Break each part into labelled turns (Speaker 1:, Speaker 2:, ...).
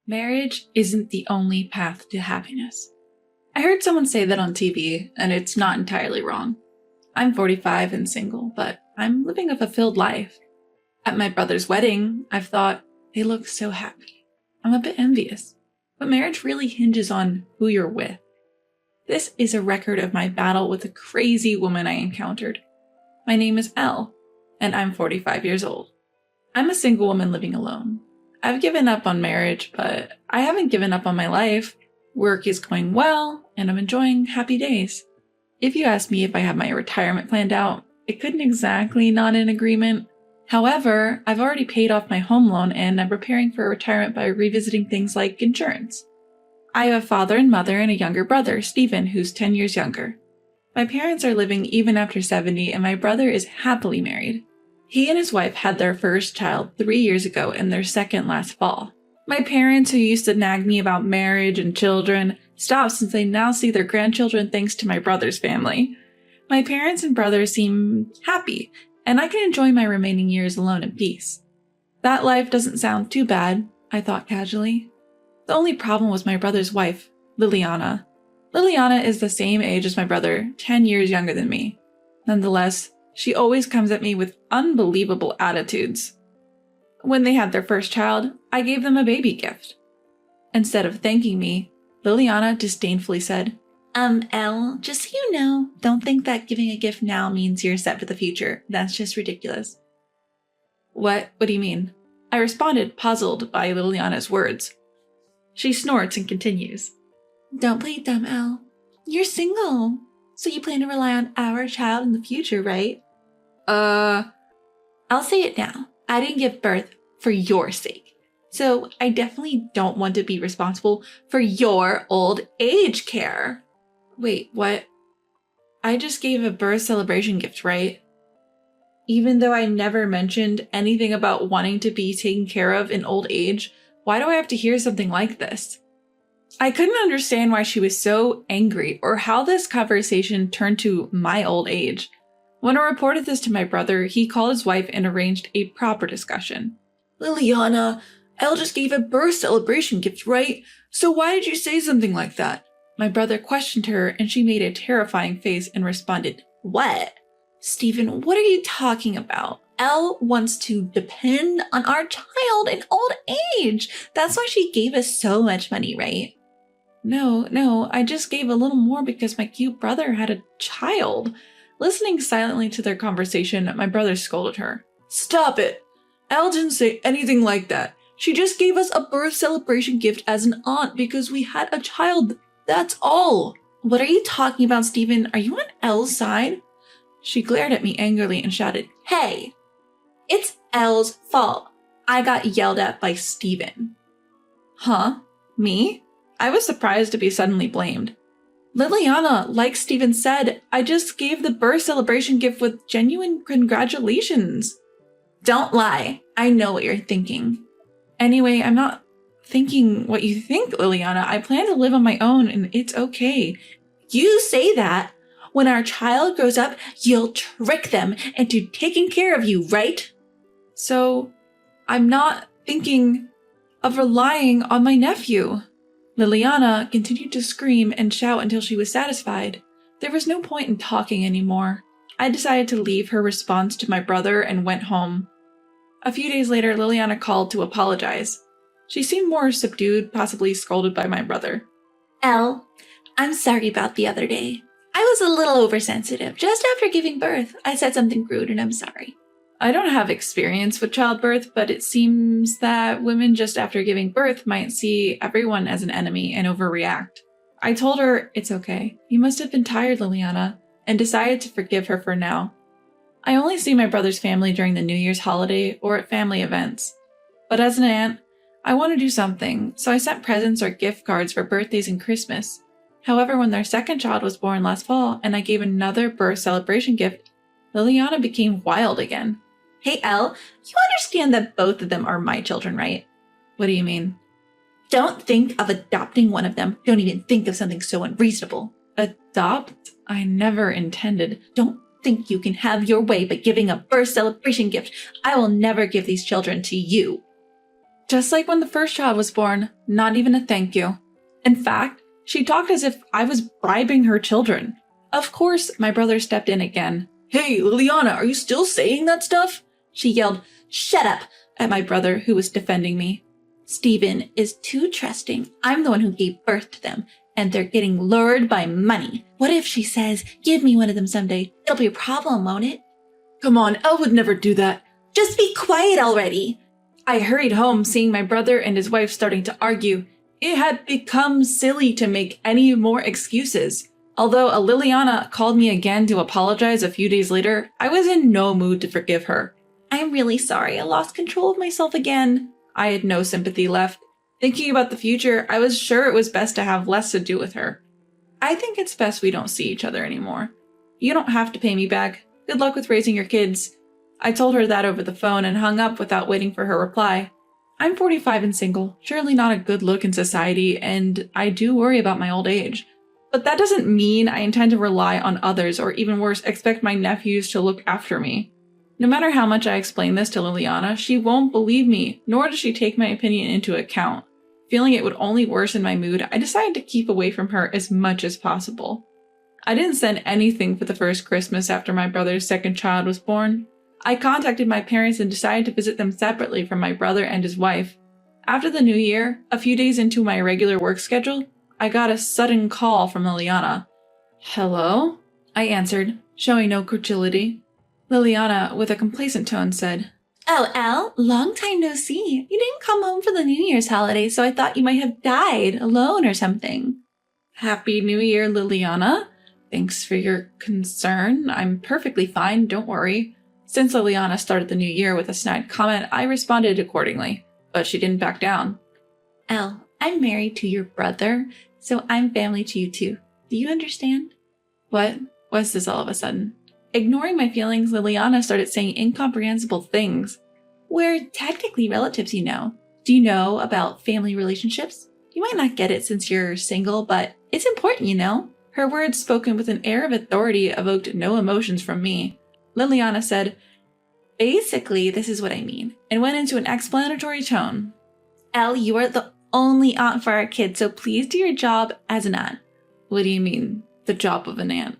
Speaker 1: Marriage isn't the only path to happiness. I heard someone say that on TV, and it's not entirely wrong. I'm 45 and single, but I'm living a fulfilled life. At my brother's wedding, I've thought, they look so happy. I'm a bit envious, but marriage really hinges on who you're with. This is a record of my battle with a crazy woman I encountered. My name is Elle, and I'm 45 years old. I'm a single woman living alone. I've given up on marriage, but I haven't given up on my life. Work is going well, and I'm enjoying happy days. If you ask me if I have my retirement planned out, it couldn't exactly not in agreement. However, I've already paid off my home loan and I'm preparing for retirement by revisiting things like insurance. I have a father and mother and a younger brother, Stephen, who's 10 years younger. My parents are living even after 70 and my brother is happily married. He and his wife had their first child 3 years ago and their second last fall. My parents, who used to nag me about marriage and children, stopped since they now see their grandchildren thanks to my brother's family. My parents and brother seem happy, and I can enjoy my remaining years alone in peace. That life doesn't sound too bad, I thought casually. The only problem was my brother's wife, Liliana. Liliana is the same age as my brother, 10 years younger than me. Nonetheless, she always comes at me with unbelievable attitudes. When they had their first child, I gave them a baby gift. Instead of thanking me, Liliana disdainfully said, Elle, just so you know, don't think that giving a gift now means you're set for the future. That's just ridiculous. What do you mean? I responded, puzzled by Liliana's words. She snorts and continues. Don't play dumb, Elle. You're single, so you plan to rely on our child in the future, right? I'll say it now. I didn't give birth for your sake. So I definitely don't want to be responsible for your old age care. Wait, what? I just gave a birth celebration gift, right? Even though I never mentioned anything about wanting to be taken care of in old age, why do I have to hear something like this? I couldn't understand why she was so angry or how this conversation turned to my old age. When I reported this to my brother, he called his wife and arranged a proper discussion. Liliana, Elle just gave a birth celebration gift, right? So why did you say something like that? My brother questioned her and she made a terrifying face and responded, What? Stephen, what are you talking about? Elle wants to depend on our child in old age. That's why she gave us so much money, right? No, I just gave a little more because my cute brother had a child. Listening silently to their conversation, my brother scolded her. Stop it! Elle didn't say anything like that. She just gave us a birth celebration gift as an aunt because we had a child. That's all. What are you talking about, Stephen? Are you on Elle's side? She glared at me angrily and shouted, Hey! It's Elle's fault. I got yelled at by Stephen. Huh? Me? I was surprised to be suddenly blamed. Liliana, like Stephen said, I just gave the birth celebration gift with genuine congratulations. Don't lie. I know what you're thinking. Anyway, I'm not thinking what you think, Liliana. I plan to live on my own and it's okay. You say that. When our child grows up, you'll trick them into taking care of you, right? So, I'm not thinking of relying on my nephew. Liliana continued to scream and shout until she was satisfied. There was no point in talking anymore. I decided to leave her response to my brother and went home. A few days later, Liliana called to apologize. She seemed more subdued, possibly scolded by my brother. Elle, I'm sorry about the other day. I was a little oversensitive. Just after giving birth, I said something rude and I'm sorry. I don't have experience with childbirth, but it seems that women just after giving birth might see everyone as an enemy and overreact. I told her it's okay. You must have been tired, Liliana, and decided to forgive her for now. I only see my brother's family during the New Year's holiday or at family events. But as an aunt, I want to do something, so I sent presents or gift cards for birthdays and Christmas. However, when their second child was born last fall and I gave another birth celebration gift, Liliana became wild again. Hey, Elle, you understand that both of them are my children, right? What do you mean? Don't think of adopting one of them. Don't even think of something so unreasonable. Adopt? I never intended. Don't think you can have your way by giving a birth celebration gift. I will never give these children to you. Just like when the first child was born, not even a thank you. In fact, she talked as if I was bribing her children. Of course, my brother stepped in again. Hey, Liliana, are you still saying that stuff? She yelled, "Shut up," at my brother, who was defending me. Stephen is too trusting. I'm the one who gave birth to them, and they're getting lured by money. What if she says, "Give me one of them someday"? It'll be a problem, won't it? Come on, Elle would never do that. Just be quiet already. I hurried home, seeing my brother and his wife starting to argue. It had become silly to make any more excuses. Although Liliana called me again to apologize a few days later, I was in no mood to forgive her. I'm really sorry, I lost control of myself again. I had no sympathy left. Thinking about the future, I was sure it was best to have less to do with her. I think it's best we don't see each other anymore. You don't have to pay me back. Good luck with raising your kids. I told her that over the phone and hung up without waiting for her reply. I'm 45 and single, surely not a good look in society, and I do worry about my old age. But that doesn't mean I intend to rely on others, or even worse, expect my nephews to look after me. No matter how much I explain this to Liliana, she won't believe me, nor does she take my opinion into account. Feeling it would only worsen my mood, I decided to keep away from her as much as possible. I didn't send anything for the first Christmas after my brother's second child was born. I contacted my parents and decided to visit them separately from my brother and his wife. After the new year, a few days into my regular work schedule, I got a sudden call from Liliana. Hello? I answered, showing no credulity. Liliana, with a complacent tone, said, Oh, Elle, long time no see. You didn't come home for the New Year's holiday, so I thought you might have died alone or something. Happy New Year, Liliana. Thanks for your concern. I'm perfectly fine, don't worry. Since Liliana started the new year with a snide comment, I responded accordingly, but she didn't back down. Elle, I'm married to your brother, so I'm family to you too. Do you understand? What? What's this all of a sudden? Ignoring my feelings, Liliana started saying incomprehensible things. We're technically relatives, you know. Do you know about family relationships? You might not get it since you're single, but it's important, you know. Her words, spoken with an air of authority, evoked no emotions from me. Liliana said, Basically, this is what I mean, and went into an explanatory tone. Elle, you are the only aunt for our kids, so please do your job as an aunt. What do you mean, the job of an aunt?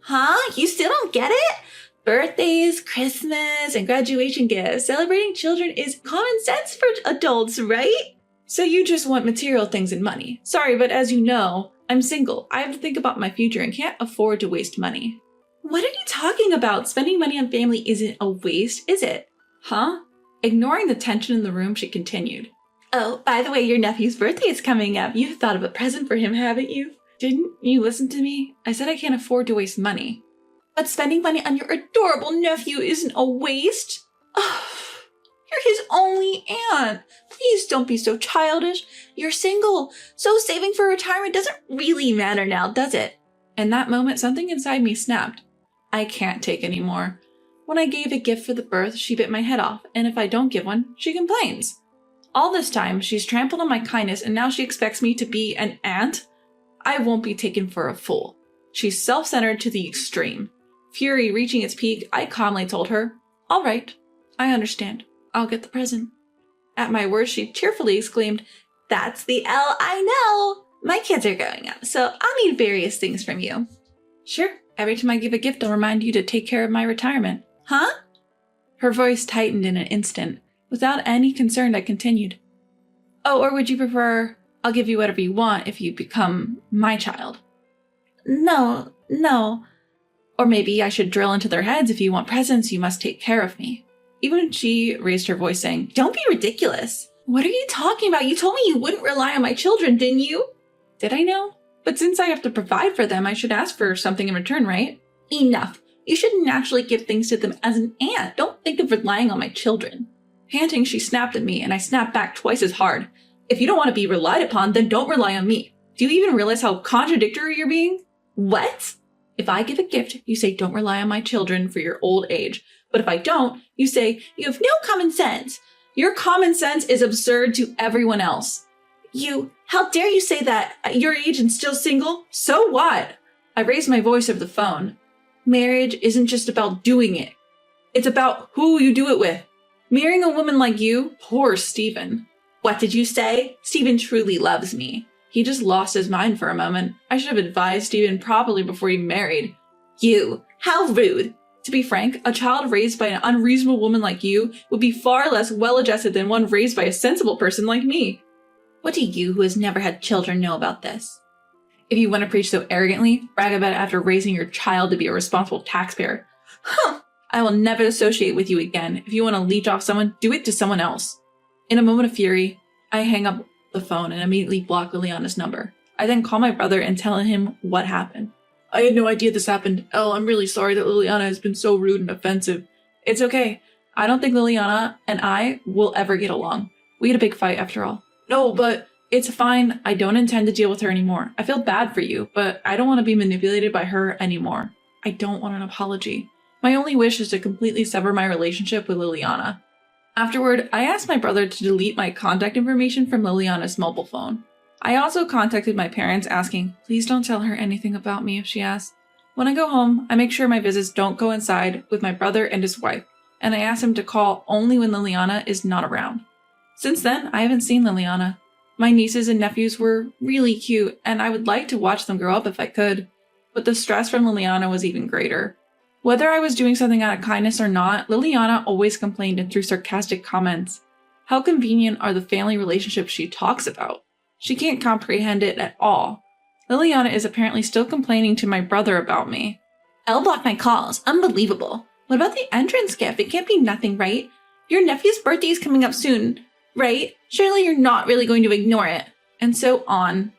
Speaker 1: Huh? You still don't get it? Birthdays, Christmas, and graduation gifts. Celebrating children is common sense for adults, right? So you just want material things and money. Sorry, but as you know, I'm single. I have to think about my future and can't afford to waste money. What are you talking about? Spending money on family isn't a waste, is it? Huh? Ignoring the tension in the room, she continued. Oh, by the way, your nephew's birthday is coming up. You've thought of a present for him, haven't you? Didn't you listen to me? I said I can't afford to waste money. But spending money on your adorable nephew isn't a waste. Oh, you're his only aunt. Please don't be so childish. You're single, so saving for retirement doesn't really matter now, does it? In that moment, something inside me snapped. I can't take any more. When I gave a gift for the birth, she bit my head off, and if I don't give one, she complains. All this time, she's trampled on my kindness, and now she expects me to be an aunt? I won't be taken for a fool. She's self-centered to the extreme. Fury reaching its peak, I calmly told her, All right, I understand. I'll get the present. At my worst, she cheerfully exclaimed, That's the Elle I know! My kids are growing up, so I'll need various things from you. Sure, every time I give a gift, I'll remind you to take care of my retirement. Huh? Her voice tightened in an instant. Without any concern, I continued. Oh, or would you prefer, I'll give you whatever you want if you become my child? No. Or maybe I should drill into their heads, if you want presents, you must take care of me. Even she raised her voice saying, Don't be ridiculous. What are you talking about? You told me you wouldn't rely on my children, didn't you? Did I know? But since I have to provide for them, I should ask for something in return, right? Enough. You should naturally give things to them as an aunt. Don't think of relying on my children. Panting, she snapped at me, and I snapped back twice as hard. If you don't want to be relied upon, then don't rely on me. Do you even realize how contradictory you're being? What? If I give a gift, you say don't rely on my children for your old age. But if I don't, you say you have no common sense. Your common sense is absurd to everyone else. How dare you say that at your age and still single? So what? I raised my voice over the phone. Marriage isn't just about doing it. It's about who you do it with. Marrying a woman like you, poor Stephen. What did you say? Stephen truly loves me. He just lost his mind for a moment. I should have advised Stephen properly before he married. You, how rude. To be frank, a child raised by an unreasonable woman like you would be far less well-adjusted than one raised by a sensible person like me. What do you, who has never had children, know about this? If you want to preach so arrogantly, brag about it after raising your child to be a responsible taxpayer. Huh! I will never associate with you again. If you want to leech off someone, do it to someone else. In a moment of fury, I hang up the phone and immediately block Liliana's number. I then call my brother and tell him what happened. I had no idea this happened. Elle, I'm really sorry that Liliana has been so rude and offensive. It's okay. I don't think Liliana and I will ever get along. We had a big fight after all. No, but it's fine. I don't intend to deal with her anymore. I feel bad for you, but I don't want to be manipulated by her anymore. I don't want an apology. My only wish is to completely sever my relationship with Liliana. Afterward, I asked my brother to delete my contact information from Liliana's mobile phone. I also contacted my parents asking, please don't tell her anything about me if she asks. When I go home, I make sure my visits don't coincide with my brother and his wife, and I ask him to call only when Liliana is not around. Since then, I haven't seen Liliana. My nieces and nephews were really cute, and I would like to watch them grow up if I could. But the stress from Liliana was even greater. Whether I was doing something out of kindness or not, Liliana always complained and threw sarcastic comments. How convenient are the family relationships she talks about? She can't comprehend it at all. Liliana is apparently still complaining to my brother about me. Elle blocked my calls. Unbelievable. What about the entrance gift? It can't be nothing, right? Your nephew's birthday is coming up soon, right? Surely you're not really going to ignore it. And so on.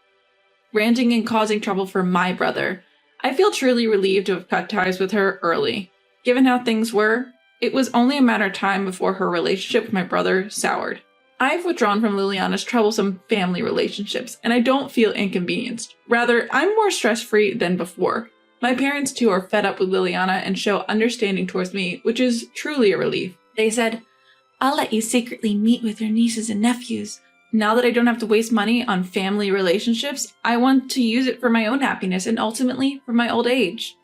Speaker 1: Ranting and causing trouble for my brother. I feel truly relieved to have cut ties with her early. Given how things were, it was only a matter of time before her relationship with my brother soured. I've withdrawn from Liliana's troublesome family relationships, and I don't feel inconvenienced. Rather, I'm more stress-free than before. My parents, too, are fed up with Liliana and show understanding towards me, which is truly a relief. They said, I'll let you secretly meet with your nieces and nephews. Now that I don't have to waste money on family relationships, I want to use it for my own happiness and ultimately for my old age.